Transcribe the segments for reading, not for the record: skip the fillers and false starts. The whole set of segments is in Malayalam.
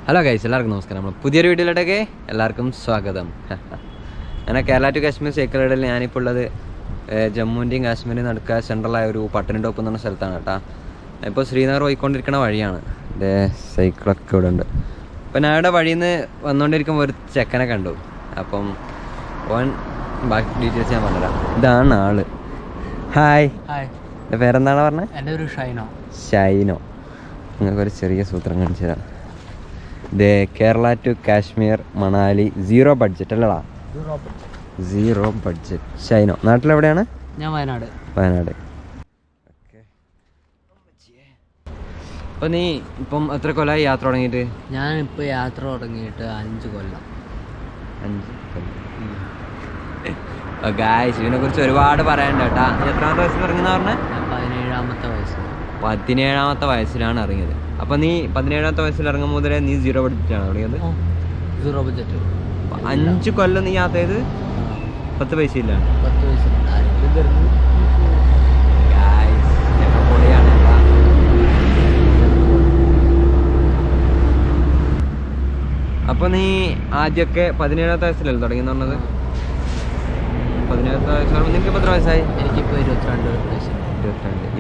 ഹലോ ഗൈസ്, എല്ലാവർക്കും നമസ്കാരം. നമ്മൾ പുതിയൊരു വീഡിയോയിലോട്ടൊക്കെ എല്ലാവർക്കും സ്വാഗതം. അങ്ങനെ കേരള ടു കാശ്മീർ സൈക്കിൾ റൈഡിൽ ഞാനിപ്പോൾ ഉള്ളത് ജമ്മുവിൻ്റെയും കാശ്മീരിൻ്റെയും നടുക്ക സെൻട്രലായ ഒരു പട്ടണിടോപ്പ് എന്ന് പറഞ്ഞ സ്ഥലത്താണ് കേട്ടോ. ഇപ്പോൾ ശ്രീനഗർ പോയിക്കൊണ്ടിരിക്കുന്ന വഴിയാണ്. എൻ്റെ സൈക്കിളൊക്കെ ഇവിടെ ഉണ്ട്. അപ്പോൾ ഞാൻ ഇവിടെ വഴിയിൽ നിന്ന് വന്നുകൊണ്ടിരിക്കുമ്പോൾ ഒരു ചെക്കനെ കണ്ടു. അപ്പം ഓൻ ബാക്കി ഡീറ്റെയിൽസ് ഞാൻ പറഞ്ഞുതരാം. ഇതാണ് ആള്. ഹായ്. എൻ്റെ പേരെന്താണ് പറഞ്ഞത്? എൻ്റെ ഒരു ഷൈനോ. നിങ്ങൾക്കൊരു ചെറിയ സൂത്രം കാണിച്ചു തരാം. ഇത് കേരള ടു കാശ്മീർ മണാലി 0 ബഡ്ജറ്റ് അല്ലടാ, 0 ബഡ്ജറ്റ്. ഷൈനോ നാട്ടിലെവിടെയാണ്? ഞാൻ വയനാട്. ഓക്കെ. അപ്പോൾ നീ ഇപ്പം എത്ര കൊല്ലമായി യാത്ര തുടങ്ങിയിട്ട്? ഞാനിപ്പോൾ യാത്ര തുടങ്ങിയിട്ട് 5 കൊല്ലം. ഗായ്സ്, ഇതിനെ കുറിച്ച് ഒരുപാട് പറയാനുണ്ട് കേട്ടാ. നീ എത്രാമത്തെ വയസ്സിൽ ഇറങ്ങുന്ന പറഞ്ഞത്? 17ാമത്തെ വയസ്സിൽ. 17ാമത്തെ വയസ്സിലാണ് ഇറങ്ങിയത്. അപ്പോൾ നീ 17ാമത്തെ വയസ്സിൽ ഇറങ്ങുമ്പോൾ മുതലേ നീ 0 ബഡ്ജറ്റാണ് തുടങ്ങിയത്? 0 ബഡ്ജറ്റ്. 5 കൊല്ലം നീ യാത്ര ചെയ്ത് 10 പൈസ ഇല്ല. 10 പൈസ അപ്പോൾ നീ ആദ്യമൊക്കെ 17ാമത്തെ വയസ്സിലല്ലേ തുടങ്ങിയെന്ന് പറഞ്ഞത്? 17ാമത്തെ വയസ്സ് പറയുമ്പോൾ നിങ്ങൾക്ക് എത്ര വയസ്സായി? എനിക്കിപ്പോൾ 22 വയസ്സ്.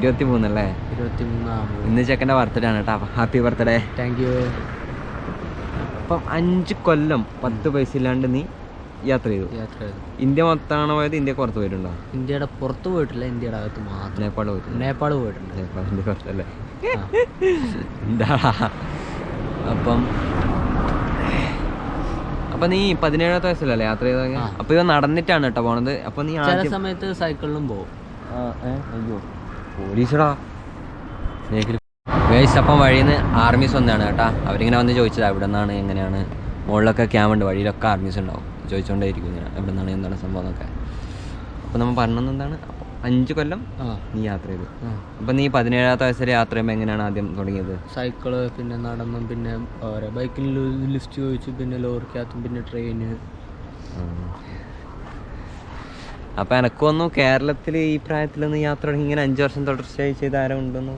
23 അല്ലേ? 23. ഇന്ന് ചെക്കൻ്റെ ബർത്ത്ഡേ ആണ് കേട്ടോ. Happy birthday. Thank you. അപ്പം 5 കൊല്ലം 10 പൈസ ഇല്ലാണ്ട് നീ യാത്ര ചെയ്തു. ഇന്ത്യ മൊത്തമാണോ പോയത്? ഇന്ത്യ പുറത്ത് പോയിട്ടുണ്ടോ? ഇന്ത്യയുടെ പുറത്ത് പോയിട്ടില്ല, ഇന്ത്യയുടെ അകത്ത് മാത്രം. നേപ്പാൾ പോയിട്ടുണ്ട്. നേപ്പാളിൻ്റെ പുറത്തല്ലേ? എന്താ അപ്പം നീ 17ാമത്തെ വയസ്സിലല്ലേ യാത്ര ചെയ്ത? അപ്പൊ ഇവ നടന്നിട്ടാണ് കേട്ടോ പോണത്. അപ്പൊ നീ ചില സമയത്ത് സൈക്കിളിലും പോകും. അയ്യോ പോലീസടാ. ഗൈസ്, അപ്പം വഴിയിൽ നിന്ന് ആർമീസ് വന്നതാണ് കേട്ടാ. അവരിങ്ങനെ വന്ന് ചോദിച്ചതാ എവിടെ നിന്നാണ്, എങ്ങനെയാണ്. മുകളിലൊക്കെ ക്യാമ്പ് ഉണ്ട്, വഴിയിലൊക്കെ ആർമീസ് ഉണ്ടാവും. ചോദിച്ചുകൊണ്ടേയിരിക്കും ഇങ്ങനെ എവിടെ നിന്നാണ്, എന്താണ് സംഭവം എന്നൊക്കെ. അപ്പോൾ നമ്മൾ പറഞ്ഞത് എന്താണ്, 5 കൊല്ലം നീ യാത്ര ചെയ്തു. അപ്പം നീ 17ാമത്തെ വയസ്സിൽ യാത്ര ചെയ്യുമ്പോൾ എങ്ങനെയാണ് ആദ്യം തുടങ്ങിയത്? സൈക്കിള്, പിന്നെ നടന്നും, പിന്നെ ഓരോ ബൈക്കിൽ ലിഫ്റ്റ് ചോദിച്ചു, പിന്നെ ലോറിക്കകത്തും, പിന്നെ ട്രെയിന്. അപ്പം എനക്കൊന്നും കേരളത്തിൽ ഈ പ്രായത്തിലൊന്നും യാത്ര തുടങ്ങി ഇങ്ങനെ 5 വർഷം തുടർച്ചയായി ചെയ്ത് ആരും ഉണ്ടെന്നോ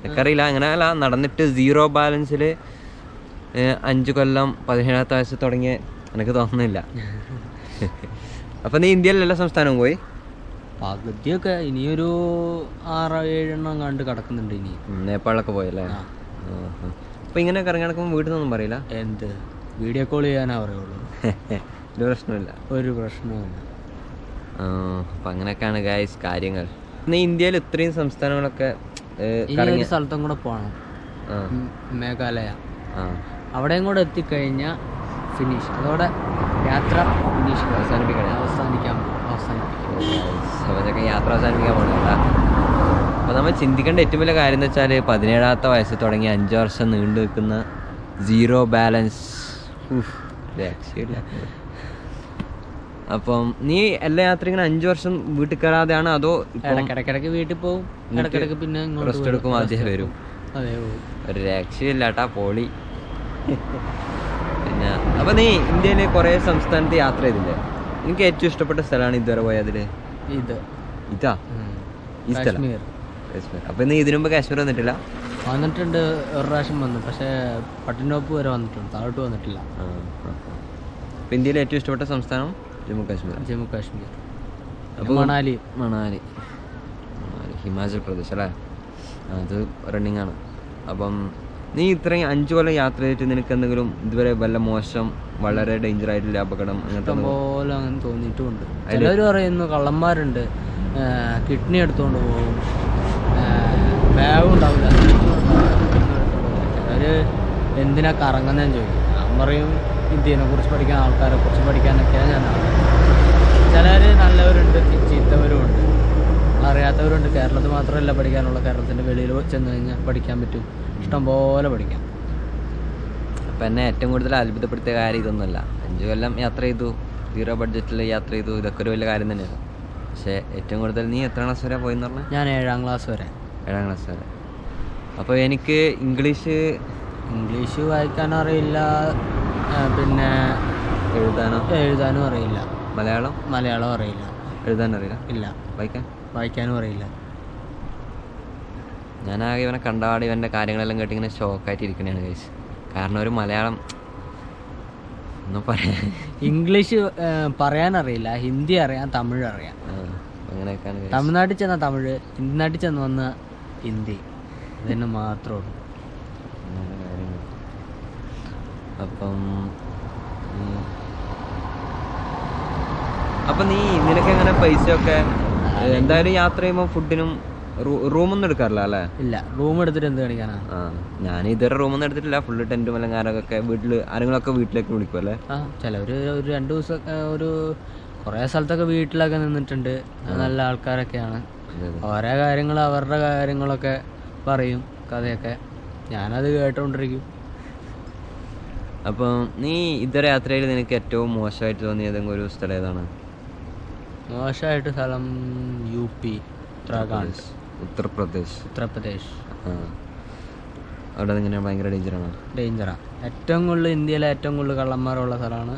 എനിക്കറിയില്ല. അങ്ങനെ അല്ല, നടന്നിട്ട് 0 ബാലൻസിൽ 5 കൊല്ലം 17ാമത്തെ വയസ്സ് തുടങ്ങിയ എനിക്ക് തോന്നുന്നില്ല. അപ്പം നീ ഇന്ത്യയിലെ എല്ലാ സംസ്ഥാനവും പോയി? പകുതിയൊക്കെ, ഇനിയൊരു 6-7 എണ്ണം കണ്ട് കിടക്കുന്നുണ്ട്. ഇനി നേപ്പാളിലൊക്കെ പോയല്ലേ? അപ്പം ഇങ്ങനെയൊക്കെ ഇറങ്ങി നടക്കുമ്പോൾ വീട്ടിൽ നിന്നൊന്നും പറയില്ല? എന്ത് വീഡിയോ കോൾ ചെയ്യാനാ പറയുള്ളൂ. ഒരു പ്രശ്നമില്ല. അപ്പം അങ്ങനെയൊക്കെയാണ് ഗൈസ് കാര്യങ്ങൾ. നീ ഇന്ത്യയിൽ ഇത്രയും സംസ്ഥാനങ്ങളൊക്കെ ഒരു സ്ഥലത്തും കൂടെ പോകണം, മേഘാലയ. അവിടെയും കൂടെ എത്തിക്കഴിഞ്ഞാൽ ഫിനിഷ്. അതോടെ യാത്ര ഫിനിഷ്, അവസാനിപ്പിക്കാൻ പോകണ്ട. അപ്പോൾ നമ്മൾ ചിന്തിക്കേണ്ട ഏറ്റവും വലിയ കാര്യം എന്ന് വെച്ചാൽ 17ാമത്തെ വയസ്സ് തുടങ്ങി 5 വർഷം നീണ്ടു നിൽക്കുന്ന 0 ബാലൻസ്. അപ്പം നീ എല്ലാ യാത്ര ഇങ്ങനെ 5 വർഷം വീട്ടിൽ കയറാതെയാണ്, അതോ ഇടയ്ക്കിടയ്ക്ക് വീട്ടിൽ പോകും, ഇടയ്ക്കിടയ്ക്ക് പിന്നെ റെസ്റ്റ് എടുക്കും, ആദ്യം വരും? ഒരു രക്ഷയില്ല കേട്ടാ, പോളി. പിന്നെ അപ്പം നീ ഇന്ത്യയിൽ കുറേ സംസ്ഥാനത്ത് യാത്ര ചെയ്തില്ലേ? എനിക്ക് ഏറ്റവും ഇഷ്ടപ്പെട്ട സ്ഥലമാണ് ഇതുവരെ പോയതിൽ ഇതാ ഈ സ്ഥലം, കാശ്മീർ. അപ്പം നീ ഇതിനു മുമ്പ് കാശ്മീർ വന്നിട്ടില്ല? വന്നിട്ടുണ്ട്, ഒരു പ്രാവശ്യം വന്നു. പക്ഷേ പട്ടിനോപ്പ് വരെ വന്നിട്ടുണ്ട്, താഴോട്ട് വന്നിട്ടില്ല. അപ്പം ഇന്ത്യയിലെ ഏറ്റവും ഇഷ്ടപ്പെട്ട സംസ്ഥാനം ജമ്മു കാശ്മീർ. അപ്പോൾ മണാലി, ഹിമാചൽ പ്രദേശ് അല്ലേ? അത് റണ്ണിങ് ആണ്. അപ്പം നീ ഇത്രയും 5 കൊല്ലം യാത്ര ചെയ്തിട്ട് നിനക്ക് എന്തെങ്കിലും ഇതുവരെ വല്ല മോശം, വളരെ ഡേഞ്ചർ ആയിട്ടുള്ള അപകടം അങ്ങനത്തെ പോലെ അങ്ങനെ തോന്നിയിട്ടുമുണ്ട്? ചിലർ പറയുന്നു കള്ളന്മാരുണ്ട്, കിഡ്നി എടുത്തുകൊണ്ട് പോകും, ബാഗ് ഉണ്ടാവില്ല. ചിലർ എന്തിനാ കറങ്ങുന്നതെന്ന് ചോദിക്കും. ഞാൻ പറയും ഇന്ത്യനെ കുറിച്ച് പഠിക്കാൻ, ആൾക്കാരെ കുറിച്ച് പഠിക്കാനൊക്കെയാണ് ഞാൻ. ചിലർ നല്ലവരുണ്ട്, ചീത്തവരുമുണ്ട്, അറിയാത്തവരുണ്ട്. കേരളത്തിൽ മാത്രമല്ല പഠിക്കാനുള്ള, കേരളത്തിൻ്റെ വെളിയിൽ ചെന്ന് കഴിഞ്ഞാൽ പഠിക്കാൻ പറ്റും, ഇഷ്ടംപോലെ പഠിക്കാം. അപ്പം എന്നെ ഏറ്റവും കൂടുതൽ അത്ഭുതപ്പെടുത്തിയ കാര്യം ഇതൊന്നുമല്ല. 5 കൊല്ലം യാത്ര ചെയ്തു, 0 ബഡ്ജറ്റിൽ യാത്ര ചെയ്തു, ഇതൊക്കെ ഒരു വലിയ കാര്യം തന്നെയാണ്. പക്ഷേ ഏറ്റവും കൂടുതൽ നീ എത്ര ക്ലാസ് വരെ പോയെന്ന് പറഞ്ഞാൽ? ഞാൻ 7ാം ക്ലാസ് വരെ. അപ്പോൾ എനിക്ക് ഇംഗ്ലീഷ് വായിക്കാനും അറിയില്ല, പിന്നെ എഴുതാനും അറിയില്ല. മലയാളം അറിയില്ല. എഴുതാനറിയില്ല? ഇല്ല. വായിക്കാനും അറിയില്ല. ഞാനാകെ ഇവനെ കണ്ടാടി ഇവൻ്റെ കാര്യങ്ങളെല്ലാം കേട്ട് ഇങ്ങനെ ഷോക്കായിട്ട് ഇരിക്കണേണ് ഗൈസ്. കാരണം ഒരു മലയാളം ഒന്നും പറയാൻ ഇംഗ്ലീഷ് പറയാനറിയില്ല, ഹിന്ദി അറിയാം, തമിഴ് അറിയാം. അങ്ങനെയൊക്കെയാണ്. തമിഴ്നാട്ടിൽ ചെന്ന തമിഴ്, നാട്ടിൽ ചെന്ന് വന്ന ഹിന്ദി, ഇതിന് മാത്രമേ ഉള്ളൂ. അപ്പം നീ നിനക്ക് എങ്ങനെ പൈസയൊക്കെ എന്തായാലും യാത്ര ചെയ്യുമ്പോൾ ഫുഡിനും റൂമൊന്നും എടുക്കാറില്ല അല്ലേ? ഇല്ല, റൂം എടുത്തിട്ട് എന്ത് കാണിക്കാനാ? ഞാൻ ഇതുവരെ റൂമൊന്നും എടുത്തിട്ടില്ല. ഫുള്ള് ടെൻറ്റും അലങ്കാരമൊക്കെ വീട്ടിൽ ആരെങ്കിലുമൊക്കെ വീട്ടിലേക്ക് വിളിക്കും അല്ലേ? ചിലവർ ഒരു 2 ദിവസം ഒരു കുറേ സ്ഥലത്തൊക്കെ വീട്ടിലൊക്കെ നിന്നിട്ടുണ്ട്. നല്ല ആൾക്കാരൊക്കെയാണ്. ഓരോ കാര്യങ്ങൾ അവരുടെ കാര്യങ്ങളൊക്കെ പറയും, കഥയൊക്കെ. ഞാനത് കേട്ടോണ്ടിരിക്കും. അപ്പം നീ ഇതുവരെ യാത്രയിൽ നിനക്ക് ഏറ്റവും മോശമായിട്ട് തോന്നിയ ഏതെങ്കിലും ഒരു സ്ഥലം ഏതാണ്? മോശമായിട്ട് സ്ഥലം UP, ഉത്തരാഖണ്ഡ്. ഉത്തർപ്രദേശ്. അവിടെ ഇങ്ങനെ ഭയങ്കര ഡേഞ്ചറാണ്. ഏറ്റവും കൂടുതൽ ഇന്ത്യയിലെ ഏറ്റവും കൂടുതൽ കള്ളന്മാരുള്ള സ്ഥലമാണ്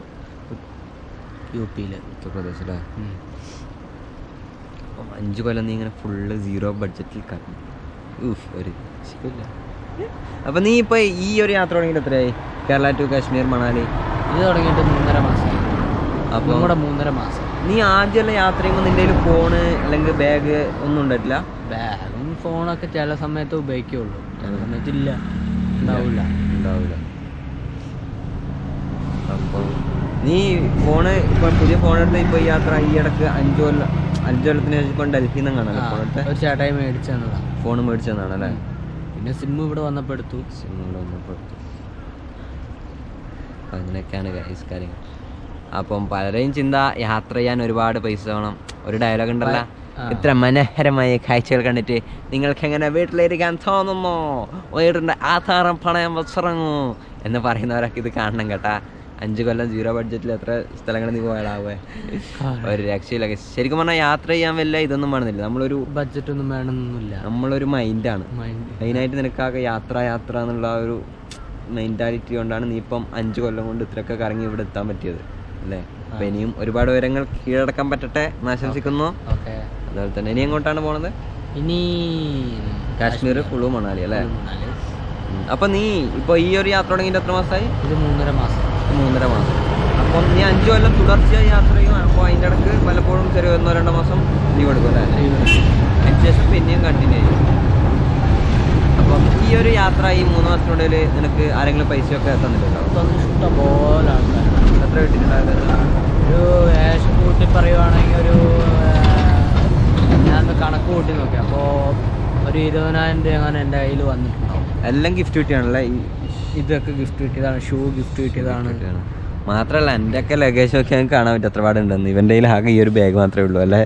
UP-യിൽ, ഉത്തർപ്രദേശ് അല്ലേ? 5 കൊല്ലം നീ ഇങ്ങനെ ഫുള്ള് 0 ബഡ്ജറ്റിൽ കറങ്ങി. ഒരു ശരിയില്ല. അപ്പം നീ ഇപ്പോൾ ഈ ഒരു യാത്ര തുടങ്ങിയിട്ട് എത്രയായി? കേരള ടു കാശ്മീർ മണാലി ഇത് തുടങ്ങിയിട്ട് 3.5 മാസം. അപ്പോൾ കൂടെ 3.5 മാസം. നീ ആദ്യമെല്ലാം യാത്ര ചെയ്യുമ്പോൾ നിൻ്റെ കയ്യിൽ ഫോണ് അല്ലെങ്കിൽ ബാഗ് ഒന്നും ഉണ്ടായിട്ടില്ല? ബാഗും ഫോണൊക്കെ ചില സമയത്ത് ഉപയോഗിക്കുള്ളൂ, ചില സമയത്ത് ഉണ്ടാവില്ല. അപ്പോൾ നീ ഫോണ് ഇപ്പം പുതിയ ഫോണെടുത്ത് ഇപ്പോൾ ഈ യാത്ര ഈ ഇടക്ക് 5 കൊല്ലത്തിന് ശേഷം ഇപ്പം ഡൽഹിയിൽ നിന്ന് കാണാനോ ഫോണെടുത്ത്? ഒരു ചേട്ടായി മേടിച്ചു തന്നതാണ്. ഫോൺ മേടിച്ചു തന്നതാണ് അല്ലേ? പിന്നെ സിം ഇവിടെ വന്നപ്പോൾ എടുത്തു. അപ്പം അങ്ങനെയൊക്കെയാണ് കാര്യങ്ങൾ. അപ്പം പലരെയും ചിന്ത യാത്ര ചെയ്യാൻ ഒരുപാട് പൈസ വേണം. ഒരു ഡയലോഗ് ഉണ്ടല്ലോ, ഇത്ര മനോഹരമായ കാഴ്ചകൾ കണ്ടിട്ട് നിങ്ങൾക്ക് എങ്ങനെ വീട്ടിലിരിക്കാൻ തോന്നുന്നോ, വീടിൻ്റെ ആധാരം പണയം വെച്ചിറങ്ങൂ എന്ന് പറയുന്നവരൊക്കെ ഇത് കാണണം കേട്ടാ. 5 കൊല്ലം 0 ബഡ്ജറ്റിൽ എത്ര സ്ഥലങ്ങൾ നീ പോയാലാവേ? ഒരു രക്ഷയില്ല. ശരിക്കും പറഞ്ഞാൽ യാത്ര ചെയ്യാൻ വല്ല ഇതൊന്നും വേണമെന്നില്ല, നമ്മളൊരു ബഡ്ജറ്റൊന്നും വേണമെന്നൊന്നുമില്ല, നമ്മളൊരു മൈൻഡാണ് മെയിനായിട്ട്. നിനക്കാകെ യാത്ര എന്നുള്ള ഒരു മെൻറ്റാലിറ്റി കൊണ്ടാണ് നീ ഇപ്പം 5 കൊല്ലം കൊണ്ട് ഇത്രയൊക്കെ കറങ്ങി ഇവിടെ എത്താൻ പറ്റിയത് അല്ലേ? അപ്പം ഇനിയും ഒരുപാട് ഉയരങ്ങൾ കീഴടക്കാൻ പറ്റട്ടെ എന്ന് ആശംസിക്കുന്നു. അതുപോലെ തന്നെ ഇനി എങ്ങോട്ടാണ് പോണത്? ഇനി കാശ്മീർ, കുളു, മണാലി അല്ലേ? അപ്പം നീ ഇപ്പോൾ ഈ ഒരു യാത്ര തുടങ്ങിയിട്ട് എത്ര മാസമായി? ഇത് 3.5 മാസം. അപ്പം നീ 5 കൊല്ലം തുടർച്ചയായി യാത്ര ചെയ്യും. അപ്പോൾ അതിൻ്റെ ഇടക്ക് പലപ്പോഴും ചെറിയ 1-2 മാസം ലീവ് എടുക്കും അല്ലേ? അതിന് ശേഷം പിന്നെയും കണ്ടിന്യൂ ചെയ്യും. അപ്പം ഈ ഒരു യാത്ര ഈ 3 മാസത്തിനുള്ളിൽ നിനക്ക് ആരെങ്കിലും പൈസയൊക്കെ തന്നിട്ടുണ്ടോ? ഇഷ്ടംപോലെ ആൾക്കാരാണ്. എത്ര കിട്ടിയിട്ടുണ്ടായിരുന്നു? ഒരു ഏകദേശം കൂട്ടി പറയുവാണെങ്കിൽ ഞാൻ കണക്ക് കൂട്ടി നോക്കി, അപ്പോൾ ഒരു 20,000 രൂപ അങ്ങനെ എൻ്റെ കയ്യിൽ വന്നിട്ടുണ്ടാവും. എല്ലാം ഗിഫ്റ്റ് കിട്ടിയാണല്ലേ? ഇതൊക്കെ ഗിഫ്റ്റ് കിട്ടിയതാണ്, ഷൂ ഗിഫ്റ്റ് കിട്ടിയതാണ്. മാത്രമല്ല എൻ്റെയൊക്കെ ലഗേജ് ഒക്കെ ഞങ്ങൾക്ക് കാണാൻ പറ്റും എത്ര പാടുണ്ടെന്ന്. ഇവൻ്റെ കയ്യിൽ ആകെ ഈ ഒരു ബാഗ് മാത്രമേ ഉള്ളൂ അല്ലേ?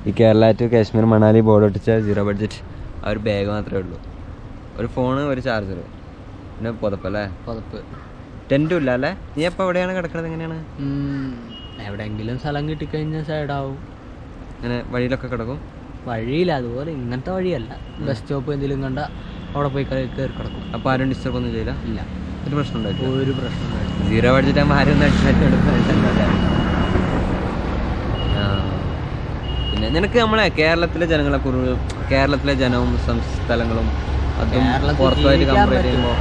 ഈ കേരള ടു കാശ്മീർ മണാലി ബോർഡ് ഒട്ടിച്ച 0 ബഡ്ജറ്റ് ആ ഒരു ബാഗ് മാത്രമേ ഉള്ളൂ. ഒരു ഫോണ്, ഒരു ചാർജർ, പിന്നെ പുതപ്പല്ലേ? പുതപ്പ്. ടെൻറ്റും ഇല്ല അല്ലേ? നീ എപ്പോൾ എവിടെയാണ് കിടക്കുന്നത്? എങ്ങനെയാണ്? എവിടെയെങ്കിലും സ്ഥലം കിട്ടിക്കഴിഞ്ഞാൽ സൈഡാവും. അങ്ങനെ വഴിയിലൊക്കെ കിടക്കും? വഴിയില്ല, അതുപോലെ ഇങ്ങനത്തെ വഴിയല്ല. ബസ് സ്റ്റോപ്പ് എന്തെങ്കിലും കണ്ട അവിടെ പോയി കയറി കിടക്കും. അപ്പോൾ ആരും ഡിസ്റ്റർബ് ഒന്നും ചെയ്യില്ല? ഇല്ല, ഒരു പ്രശ്നം ഉണ്ടായില്ല. ഒരു പ്രശ്നം ഉണ്ടായില്ല. 0 ബഡ്ജറ്റ് ആകുമ്പോൾ ആരും ഒന്നും അടിച്ചിട്ടുണ്ടല്ലേ? പിന്നെ നിനക്ക് നമ്മളെ കേരളത്തിലെ കേരളത്തിലെ ജനവും സ്ഥലങ്ങളും അതും പുറത്തുമായിട്ട് കമ്പയർ ചെയ്യുമ്പോൾ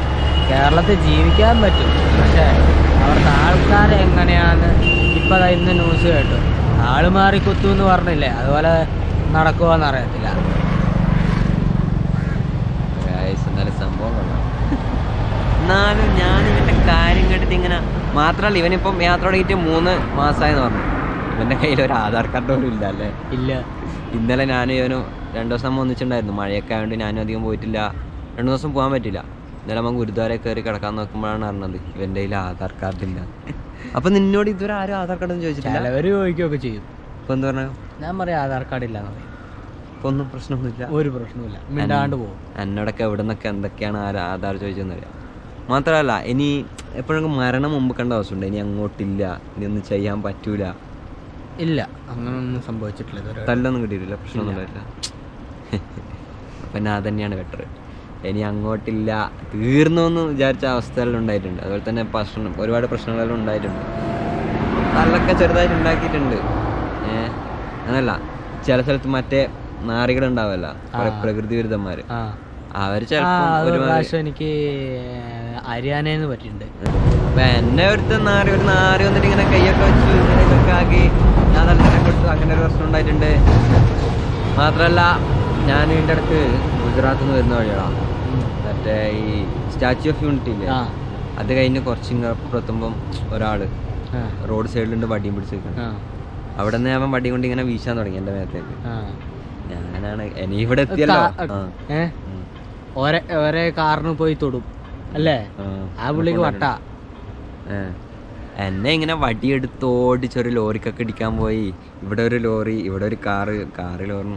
കേരളത്തിൽ ജീവിക്കാൻ പറ്റും, പക്ഷേ അവിടുത്തെ ആൾക്കാരെ എങ്ങനെയാണ് ഇപ്പം ഇന്ന് ന്യൂസ് കേട്ടു, ആള് മാറി കുത്തു എന്ന് പറഞ്ഞില്ലേ, അതുപോലെ നടക്കുമോയെന്ന് അറിയത്തില്ല. എന്നാലും സംഭവം കൊള്ളാം. എന്നാലും ഞാനിവൻ്റെ കാര്യം കേട്ടിട്ട് ഇങ്ങനെ മാത്രമല്ല, ഇവനിപ്പം യാത്ര തുടങ്ങിയിട്ട് 3 മാസമായെന്ന് പറഞ്ഞു. ഇവൻ്റെ കയ്യിൽ ഒരു ആധാർ കാർഡ് പോലും ഇല്ല അല്ലേ? ഇല്ല. ഇന്നലെ ഞാനും ഇവനും 2 ദിവസം ഒന്നിച്ചിട്ടുണ്ടായിരുന്നു. മഴയൊക്കെ ആയതുകൊണ്ട് ഞാനും അധികം പോയിട്ടില്ല, 2 ദിവസം പോകാൻ പറ്റില്ല. ഇന്നലെ നമ്മൾ ഗുരുദ്വാര കയറി കിടക്കാൻ നോക്കുമ്പോഴാണ് അറിഞ്ഞത് ഇവൻ്റെ കയ്യിൽ ആധാർ കാർഡില്ല. അപ്പം നിന്നോട് ഇതുവരെ ആരും ആധാർ കാർഡൊന്നും ചോദിച്ചിട്ടില്ല? ചിലവർ ചോദിക്കുകയൊക്കെ ചെയ്യും. ഇപ്പം എന്താ പറഞ്ഞാൽ ഞാൻ പറയാം ആധാർ കാർഡ് ഇല്ല എന്ന് പറയും. ഇപ്പം ഒന്നും പ്രശ്നമൊന്നുമില്ല, ഒരു പ്രശ്നമില്ല, മിണ്ടാണ്ട് പോകും. എന്നോടൊക്കെ എവിടെ നിന്നൊക്കെ എന്തൊക്കെയാണ് ആധാർ ചോദിച്ചതെന്ന് അറിയാം. മാത്രമല്ല ഇനി എപ്പോഴെങ്കിലും മരണം മുമ്പ് കണ്ട അവസ്ഥയുണ്ട്, ഇനി അങ്ങോട്ടില്ല, ഇനി ഒന്നും ചെയ്യാൻ പറ്റൂല? ഇല്ല, അങ്ങനൊന്നും സംഭവിച്ചിട്ടില്ല. തല്ലൊന്നും കിട്ടിയിട്ടില്ല, പ്രശ്നമൊന്നും ഉണ്ടായിട്ടില്ല. അപ്പം ഞാൻ തന്നെയാണ് ബെറ്റർ. ഇനി അങ്ങോട്ടില്ല, തീർന്നു എന്ന് വിചാരിച്ച അവസ്ഥയെല്ലാം ഉണ്ടായിട്ടുണ്ട്. അതുപോലെ തന്നെ ഒരുപാട് പ്രശ്നങ്ങളെല്ലാം ഉണ്ടായിട്ടുണ്ട്. തല്ലൊക്കെ ചെറുതായിട്ട് ഉണ്ടാക്കിയിട്ടുണ്ട്. അങ്ങനല്ല, ചില സ്ഥലത്ത് മറ്റേ നാറികളുണ്ടാവല്ല, പ്രകൃതി വിരുദ്ധന്മാർ, അവർ ഒരു ചിലപ്പോൾ പ്രാവശ്യം എനിക്ക് ഹരിയാനയിൽ പറ്റിയിട്ടുണ്ട്. അപ്പൊ എന്നെ ഒരു നാരി വന്നിട്ട് ഇങ്ങനെ കൈയൊക്കെ വെച്ചു ഇങ്ങനെയൊക്കെ ആക്കി ഞാൻ തന്നെ കൊടുത്തു. അങ്ങനെ ഒരു പ്രശ്നം ഉണ്ടായിട്ടുണ്ട്. മാത്രല്ല ഞാൻ ഇതിൻ്റെ അടുത്ത് ഗുജറാത്തിൽ നിന്ന് വരുന്ന വഴിയാ മറ്റേ ഈ സ്റ്റാച്യു ഓഫ് യൂണിറ്റി ഇല്ലേ, അത് കഴിഞ്ഞ് കുറച്ചിങ്ങപ്പുറത്തുമ്പം ഒരാള് റോഡ് സൈഡിലുണ്ട് വടിയും പിടിച്ച് നിൽക്കണം. അവിടെ നിന്ന് അവൻ വടി കൊണ്ട് ഇങ്ങനെ വീശാൻ തുടങ്ങി എൻ്റെ മേത്തേക്ക്. ഞാനാണ് ഇനി ഇവിടെ എത്തിയല്ലോ, ഒരേ കാറിന് പോയി തൊടും അല്ലേ, ആ പുള്ളിക്ക് വട്ട. എന്നെ ഇങ്ങനെ വടിയെടുത്ത് ഓടിച്ചൊരു ലോറിക്കൊക്കെ ഇടിക്കാൻ പോയി. ഇവിടെ ഒരു ലോറി, ഇവിടെ ഒരു കാറ് ലോറി,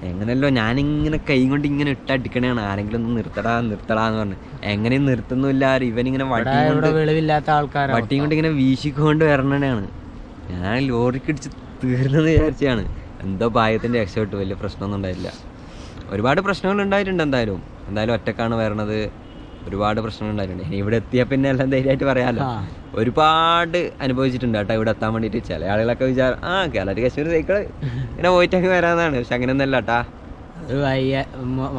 എങ്ങനെയല്ലോ ഞാനിങ്ങനെ കൈ കൊണ്ട് ഇങ്ങനെ ഇട്ടടിക്കണേണ്. ആരെങ്കിലും ഒന്ന് നിർത്തടാന്ന് പറഞ്ഞു. എങ്ങനെയും നിർത്തുന്നില്ല. ഇവനിങ്ങനെ വട്ടിയും കൊണ്ട് ഇങ്ങനെ വീശിക്കൊണ്ട് വരണേണ്. ഞാൻ ലോറിക്ക് ഇടിച്ച് തീർന്നെന്ന് വിചാരിച്ചാണ്. എന്തോ ഭാഗ്യത്തിൻ്റെ രക്ഷപ്പെട്ടു. വലിയ പ്രശ്നമൊന്നും ഉണ്ടായില്ല. ഒരുപാട് പ്രശ്നങ്ങൾ ഉണ്ടായിട്ടുണ്ട്. എന്തായാലും ഒറ്റക്കാണ് വരണത്. ഒരുപാട് പ്രശ്നങ്ങൾ ഉണ്ടായിട്ടുണ്ട്. ഇനി ഇവിടെ എത്തിയാൽ പിന്നെ എല്ലാം ധൈര്യമായിട്ട് പറയാമല്ലോ. ഒരുപാട് അനുഭവിച്ചിട്ടുണ്ട് കേട്ടോ ഇവിടെ എത്താൻ വേണ്ടിയിട്ട്. ചില ആളുകളൊക്കെ വിചാരം കേരളത്തിൽ കശ്മീർ സൈക്കിള് ഇങ്ങനെ പോയിട്ടൊക്കെ വരാന്നാണ്. പക്ഷെ അങ്ങനെയൊന്നല്ല കേട്ടാ.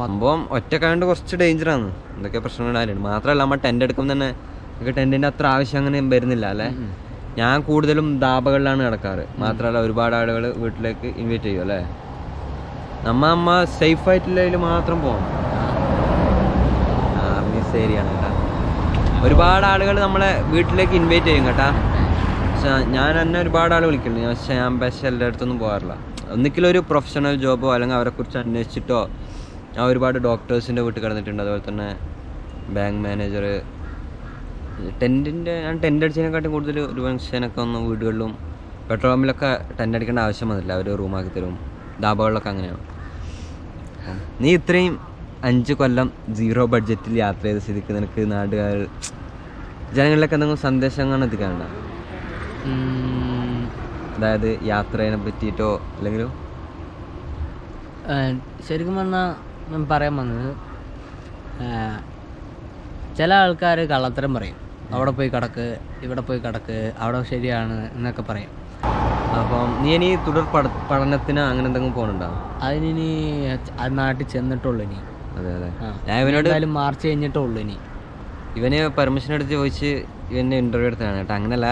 സംഭവം ഒറ്റക്കാണ്ട് കുറച്ച് ഡേഞ്ചറാണ്. എന്തൊക്കെ പ്രശ്നങ്ങൾ ഉണ്ടായിട്ടുണ്ട്. മാത്രമല്ല നമ്മൾ ടെൻ്റ് എടുക്കുമ്പോൾ തന്നെ നമുക്ക് ടെൻറ്റിൻ്റെ അത്ര ആവശ്യം അങ്ങനെ വരുന്നില്ല അല്ലേ. ഞാൻ കൂടുതലും ധാബകളിലാണ് കിടക്കാറ്. മാത്രമല്ല ഒരുപാട് ആളുകൾ വീട്ടിലേക്ക് ഇൻവൈറ്റ് ചെയ്യും അല്ലേ. നമ്മ സേഫായിട്ടുള്ളതിൽ മാത്രം പോകണം. ഏരിയാണ് കേട്ടാ. ഒരുപാട് ആളുകൾ നമ്മളെ വീട്ടിലേക്ക് ഇൻവൈറ്റ് ചെയ്യും കേട്ടാ. പക്ഷെ ഞാൻ എന്നെ ഒരുപാട് ആൾ വിളിക്കുന്നുണ്ട്. പക്ഷെ ഞാൻ എല്ലായിടത്തൊന്നും പോകാറില്ല. ഒന്നിക്കലും ഒരു പ്രൊഫഷണൽ ജോബോ അല്ലെങ്കിൽ അവരെക്കുറിച്ച് അന്വേഷിച്ചിട്ടോ. ഞാൻ ഒരുപാട് ഡോക്ടേഴ്സിൻ്റെ വീട്ടിൽ കിടന്നിട്ടുണ്ട്. അതുപോലെ തന്നെ ബാങ്ക് മാനേജർ, ഞാൻ ടെൻ്റ് അടിച്ചതിനെക്കാട്ടും കൂടുതൽ ഒരു മനുഷ്യനൊക്കെ ഒന്ന് വീടുകളിലും പെട്രോൾ പമ്പിലൊക്കെ ടെൻ്റ് അടിക്കേണ്ട ആവശ്യം വന്നില്ല. അവർ റൂമാക്കി തരും. ധാബകളിലൊക്കെ അങ്ങനെയാണ്. നീ ഇത്രയും 5 കൊല്ലം 0 ബഡ്ജറ്റിൽ യാത്ര ചെയ്ത സ്ഥിതിക്ക് നിനക്ക് നാടുകാർ ജനങ്ങളിലൊക്കെ എന്തെങ്കിലും സന്ദേശങ്ങൾ എത്തിക്കാനുണ്ടോ? അതായത് യാത്രയെ പറ്റിയിട്ടോ അല്ലെങ്കിലോ? ശരിക്കും പറഞ്ഞാൽ ഞാൻ പറയാൻ വന്നത്, ചില ആൾക്കാർ കള്ളത്തരം പറയും. അവിടെ പോയി കിടക്ക്, ഇവിടെ പോയി കിടക്ക്, അവിടെ ശരിയാണ് എന്നൊക്കെ പറയും. അപ്പം നീ ഇനി തുടർ പഠനത്തിന് അങ്ങനെ എന്തെങ്കിലും പോകുന്നുണ്ടോ? അതിനി അത് നാട്ടിൽ ചെന്നിട്ടുള്ളൂ. ഇനി അതെ ഞാൻ ഇവനോട് മാർച്ച് കഴിഞ്ഞിട്ടുള്ളൂ. ഇവന് പെർമിഷൻ എടുത്ത് ചോദിച്ച് ഇവൻ്റെ ഇൻ്റർവ്യൂ എടുത്തതാണ് കേട്ടോ. അങ്ങനെയല്ല,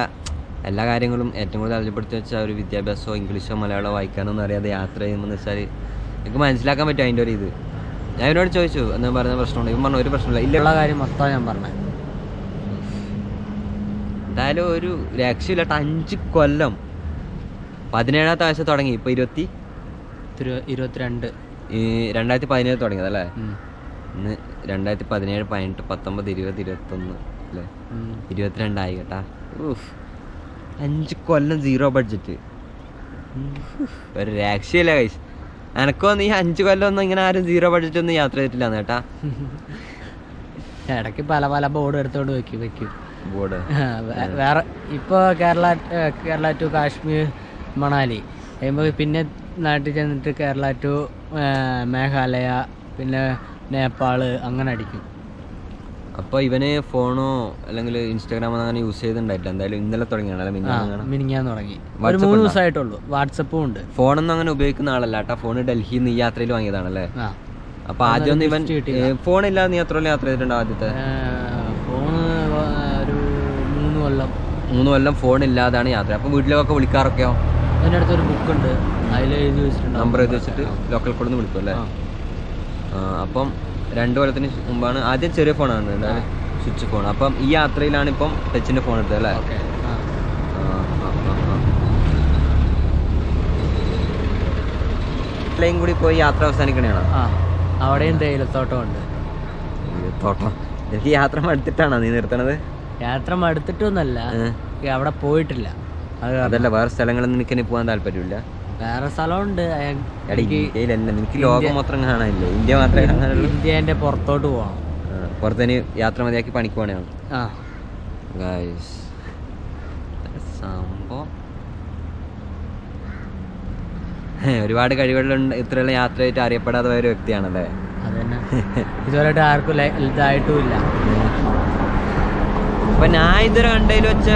എല്ലാ കാര്യങ്ങളും ഏറ്റവും കൂടുതൽ അറിയപ്പെടുത്തി വെച്ചാൽ ഒരു വിദ്യാഭ്യാസമോ ഇംഗ്ലീഷോ മലയാളമോ വായിക്കാനൊന്നും അറിയാതെ യാത്ര ചെയ്യുമ്പോൾ വെച്ചാൽ എനിക്ക് മനസ്സിലാക്കാൻ പറ്റും അതിൻ്റെ ഒരു ഇത്. ഞാൻ ഇവനോട് ചോദിച്ചു എന്ന് പറയുന്ന പ്രശ്നമുണ്ട്. ഇവൻ പറഞ്ഞു ഒരു പ്രശ്നമില്ല, ഇല്ല കാര്യം മൊത്തം ഞാൻ പറഞ്ഞത്. എന്തായാലും ഒരു രക്ഷയില്ല. 5 കൊല്ലം 17ാമത്തെ വയസ്സ് തുടങ്ങി. ഇപ്പോൾ 22 2017 തുടങ്ങിയതല്ലേ. ഇന്ന് 2017, 18, 19, 20, 21 അല്ലേ, 22 ആയി കേട്ടാ. 5 കൊല്ലം 0 ബഡ്ജറ്റ്, ഒരു രക്ഷയില്ല കൈസ്. എനക്കോ നീ 5 കൊല്ലം ഒന്നും ഇങ്ങനെ ആരും 0 ബഡ്ജറ്റ് ഒന്നും യാത്ര ചെയ്തിട്ടില്ലാന്ന് കേട്ടാ. ഇടയ്ക്ക് പല ബോർഡ് എടുത്തോണ്ട് വെക്കും ബോർഡ്. വേറെ ഇപ്പോൾ കേരള ടു കാശ്മീർ മണാലി കഴിയുമ്പോൾ പിന്നെ നാട്ടിൽ ചെന്നിട്ട് കേരള ടു മേഘാലയ, പിന്നെ നേപ്പാള് അങ്ങനെ അടിക്കും. അപ്പോൾ ഇവന് ഫോണോ അല്ലെങ്കിൽ ഇൻസ്റ്റാഗ്രാമോ അങ്ങനെ യൂസ് ചെയ്തിട്ടുണ്ടായിട്ടില്ല. എന്തായാലും ഇന്നലെ തുടങ്ങിയാണ്, മിനിങ്ങാൻ തുടങ്ങി. 3 ദിവസമായിട്ടുള്ളൂ. വാട്സപ്പും ഉണ്ട്. ഫോണൊന്നും അങ്ങനെ ഉപയോഗിക്കുന്ന ആളല്ല കേട്ടോ. ഫോൺ ഡൽഹിയിൽ നിന്ന് ഈ യാത്രയിൽ വാങ്ങിയതാണല്ലേ. അപ്പോൾ ആദ്യമൊന്നും ഇവൻ ഫോണില്ലാതെ നീ എത്ര യാത്ര ചെയ്തിട്ടുണ്ടോ? ആദ്യത്തെ ഫോണ് ഒരു 3 കൊല്ലം ഫോണില്ലാതാണ് യാത്ര. അപ്പോൾ വീട്ടിലൊക്കെ വിളിക്കാറൊക്കെയോ? എൻ്റെ അടുത്തൊരു ബുക്കുണ്ട്, അതിൽ എഴുതി വെച്ചിട്ടുണ്ട്. നമ്പർ എഴുതി വെച്ചിട്ട് ലോക്കൽ കോഡിൽ നിന്ന് വിളിക്കും അല്ലേ. അപ്പം 2 കൊല്ലത്തിന് മുമ്പാണ് ആദ്യം ചെറിയ ഫോണാണ്, സ്വിച്ച് ഫോൺ. അപ്പം ഈ യാത്രയിലാണ് ഇപ്പം ടച്ചിൻ്റെ ഫോൺ എടുത്തത് അല്ലേ. എല്ലാം കൂടി പോയി യാത്ര അവസാനിക്കണേണോ? അവിടെയും തേയിലത്തോട്ടം ഉണ്ട്. തോട്ടം എനിക്ക് യാത്ര മടുത്തിട്ടാണോ നീ നിർത്തണത്? യാത്ര മടുത്തിട്ടൊന്നല്ല, അവിടെ പോയിട്ടില്ല. അതല്ല, വേറെ സ്ഥലങ്ങളിൽ നിനക്ക് പോകാൻ താല്പര്യമില്ല? വേറെ സ്ഥലമുണ്ട്. എനിക്ക് ലോകം മൊത്തം കാണാനില്ലേ, ഇന്ത്യ മാത്രമേ കാണാനുള്ളൂ. ഇന്ത്യൻ്റെ പുറത്തോട്ട് പോകണം. പുറത്തേന് യാത്ര മതിയാക്കി പണിക്ക് പോകണേ. സംഭവം ഒരുപാട് കഴിവുകളുണ്ട്. ഇത്രയുള്ള യാത്രയായിട്ട് അറിയപ്പെടാതെ പോയ ഒരു വ്യക്തിയാണല്ലേ. അതന്നെ, ഇതുവരെയായിട്ട് ആർക്കും ഇതായിട്ടും ഇല്ല. അപ്പം ഞാൻ ഇതുവരെ കണ്ടതിൽ വെച്ച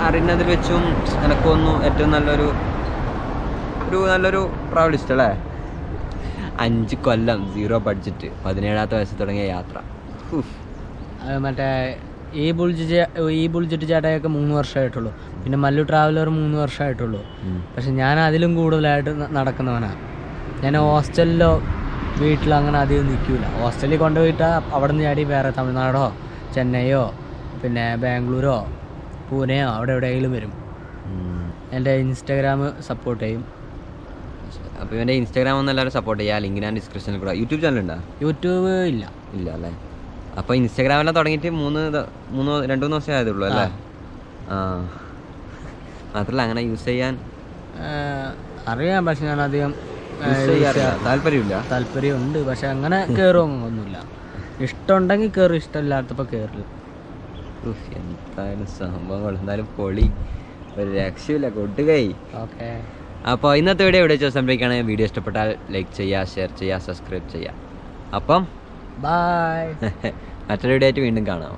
അറിയുന്നതിൽ വെച്ചും എനക്കൊന്നും ഏറ്റവും നല്ലൊരു ട്രാവലിസ്റ്റ് അല്ലേ. 5 കൊല്ലം 0 ബഡ്ജറ്റ് 17ാമത്തെ വയസ്സിൽ തുടങ്ങിയ യാത്ര. മറ്റേ ഈ ബുൾജറ്റ് ചേട്ടയൊക്കെ 3 വർഷമായിട്ടുള്ളൂ. പിന്നെ മല്ലു ട്രാവലർ 3 വർഷമായിട്ടുള്ളൂ. പക്ഷെ ഞാൻ അതിലും കൂടുതലായിട്ട് നടക്കുന്നവനാണ്. ഞാൻ ഹോസ്റ്റലിലോ വീട്ടിലോ അങ്ങനെ അധികം നിൽക്കില്ല. ഹോസ്റ്റലിൽ കൊണ്ടുപോയിട്ടാൽ അവിടെ നിന്ന് ചാടി വേറെ തമിഴ്നാടോ ചെന്നൈയോ പിന്നെ ബാംഗ്ലൂരോ പൂനെയോ അവിടെ എവിടെയെങ്കിലും വരും. എൻ്റെ ഇൻസ്റ്റാഗ്രാം സപ്പോർട്ട് ചെയ്യും. അപ്പോൾ ഇവൻ്റെ ഇൻസ്റ്റാഗ്രാം ഒന്ന് എല്ലാവരും സപ്പോർട്ട് ചെയ്യുക. ലിങ്ക് ഞാൻ ഡിസ്ക്രിപ്ഷനിൽ കൂടെ. യൂട്യൂബ് ചാനൽ ഉണ്ടോ? യൂട്യൂബ് ഇല്ല അല്ലേ? അപ്പോൾ ഇൻസ്റ്റാഗ്രാമെല്ലാം തുടങ്ങിയിട്ട് 2-3 ദിവസമേ ആയതുള്ളൂ അല്ലേ? ആ, മാത്രമല്ല അങ്ങനെ യൂസ് ചെയ്യാൻ അറിയാം. പക്ഷെ ഞാൻ അധികം താല്പര്യമുണ്ട്. പക്ഷെ അങ്ങനെ കയറുമൊന്നുമില്ല. ഇഷ്ടമുണ്ടെങ്കിൽ കയറും, ഇഷ്ടമില്ലാത്തപ്പോൾ കയറില്ല. എന്തായാലും സംഭവങ്ങൾ എന്തായാലും പൊളി, ഒരു രക്ഷയില്ല, കൊട്ടുകൈ. ഓക്കെ, അപ്പോൾ ഇന്നത്തെ വീഡിയോ ഇവിടെ വെച്ച് സംഭവിക്കുകയാണെങ്കിൽ വീഡിയോ ഇഷ്ടപ്പെട്ടാൽ ലൈക്ക് ചെയ്യുക, ഷെയർ ചെയ്യുക, സബ്സ്ക്രൈബ് ചെയ്യുക. അപ്പം ബൈ. മറ്റൊരു വീഡിയോ ആയിട്ട് വീണ്ടും കാണാം.